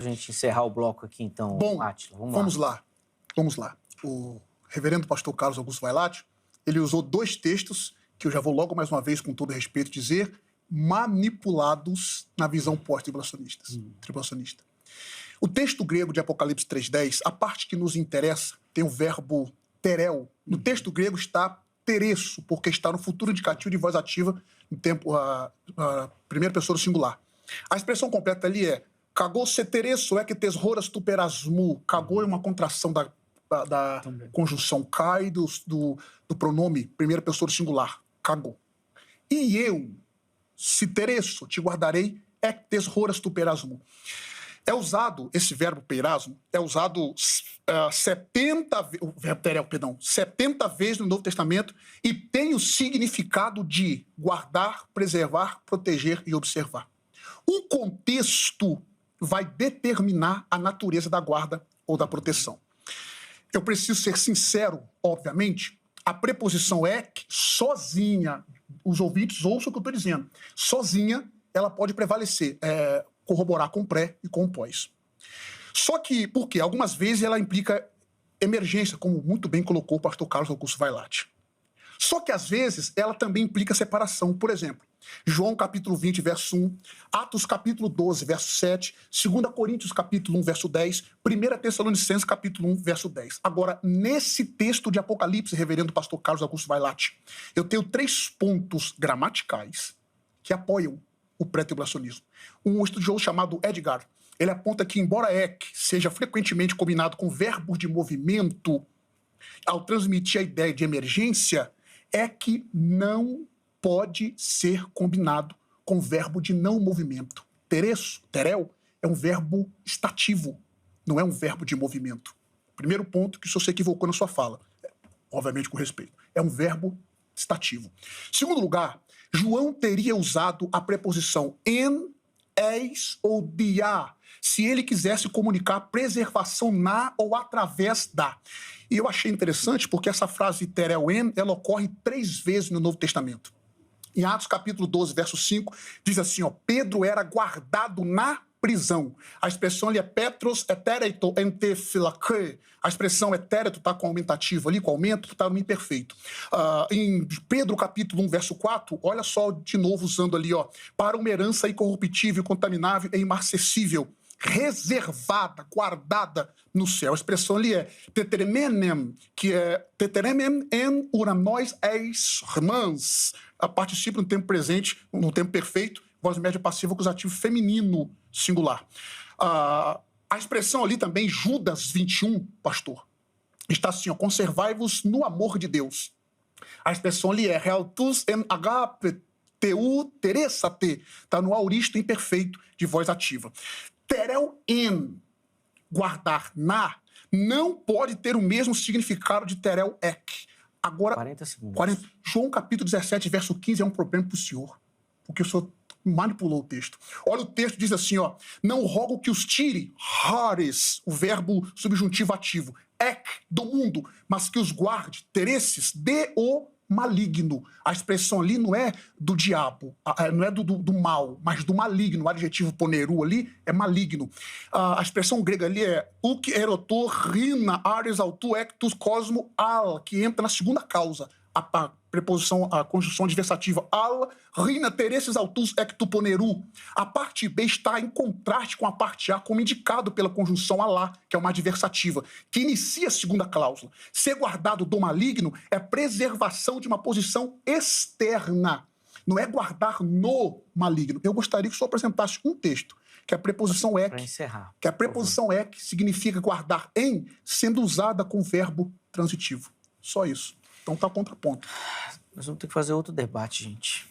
A gente encerrar o bloco aqui, então, Bom, Átila, vamos lá. O reverendo pastor Carlos Augusto Vailate, ele usou dois textos, que eu já vou logo mais uma vez, com todo respeito, dizer, manipulados na visão pós-tribulacionista. O texto grego de Apocalipse 3:10, a parte que nos interessa, tem o verbo terel. No texto grego está teresso, porque está no futuro indicativo de voz ativa, no tempo, a primeira pessoa do singular. A expressão completa ali é cagou se teresso é que tesroras tu perasmu. Cagou é uma contração da conjunção cai do pronome primeira pessoa do singular. Cagou. E eu, se teresso, te guardarei, é que tesroras tu perasmu. É usado, esse verbo peirasmo, é usado 70 vezes no Novo Testamento e tem o significado de guardar, preservar, proteger e observar. O contexto vai determinar a natureza da guarda ou da proteção. Eu preciso ser sincero, obviamente, a preposição ek, sozinha, os ouvintes ouçam o que eu estou dizendo, sozinha ela pode prevalecer, corroborar com o pré e com o pós. Só que, por quê? Algumas vezes ela implica emergência, como muito bem colocou o pastor Carlos Augusto Vailate. Só que, às vezes, ela também implica separação. Por exemplo, João capítulo 20, verso 1, Atos capítulo 12, verso 7, 2 Coríntios capítulo 1, verso 10, 1 Tessalonicenses capítulo 1, verso 10. Agora, nesse texto de Apocalipse, reverendo pastor Carlos Augusto Vailate, eu tenho 3 pontos gramaticais que apoiam o pré-tribulacionismo. Um estudioso chamado Edgar, ele aponta que, embora ek seja frequentemente combinado com verbos de movimento, ao transmitir a ideia de emergência, ek não pode ser combinado com verbo de não movimento. Teresso, terel, é um verbo estativo, não é um verbo de movimento. Primeiro ponto que o senhor se equivocou na sua fala, obviamente com respeito, é um verbo estativo. Segundo lugar, João teria usado a preposição en, eis ou dia, se ele quisesse comunicar preservação na ou através da. E eu achei interessante porque essa frase terel en, ela ocorre 3 vezes no Novo Testamento. Em Atos capítulo 12, verso 5, diz assim, ó, Pedro era guardado na prisão. A expressão ali é Petros etereito ente philake. A expressão etéreto está com aumentativo ali, com aumento, está no imperfeito. Em Pedro capítulo 1, verso 4, olha só de novo usando ali, ó, para uma herança incorruptível, contaminável e imarcessível, reservada, guardada no céu. A expressão ali é teteremenem, que é teteremen en uramois eis remans. A participio no tempo presente, no tempo perfeito, voz média passiva acusativo feminino singular. A expressão ali também, Judas 21, pastor, está assim, ó, conservai-vos no amor de Deus. A expressão ali é realtus en agape teu teressate, está no auristo imperfeito de voz ativa. Terel en, guardar na, não pode ter o mesmo significado de terel ek. Agora, 40 segundos. João capítulo 17, verso 15 é um problema para o senhor, porque o senhor manipulou o texto. Olha, o texto diz assim, ó, não rogo que os tire, hares, o verbo subjuntivo ativo, ek, do mundo, mas que os guarde, teresses, de o maligno. A expressão ali não é do diabo, não é do mal, mas do maligno. O adjetivo poneru ali é maligno. A expressão grega ali é uk erotor rina ares autu ectus cosmo al, que entra na segunda causa. A preposição, a conjunção adversativa al, rina teresses autus ectu poneru. A parte B está em contraste com a parte A, como indicado pela conjunção alá, que é uma adversativa, que inicia a segunda cláusula. Ser guardado do maligno é preservação de uma posição externa, não é guardar no maligno. Eu gostaria que o senhor apresentasse um texto, que é a preposição ek, Para encerrar, que a preposição ek significa guardar em, sendo usada com verbo transitivo. Só isso. Então tá contraponto. Nós vamos ter que fazer outro debate, gente.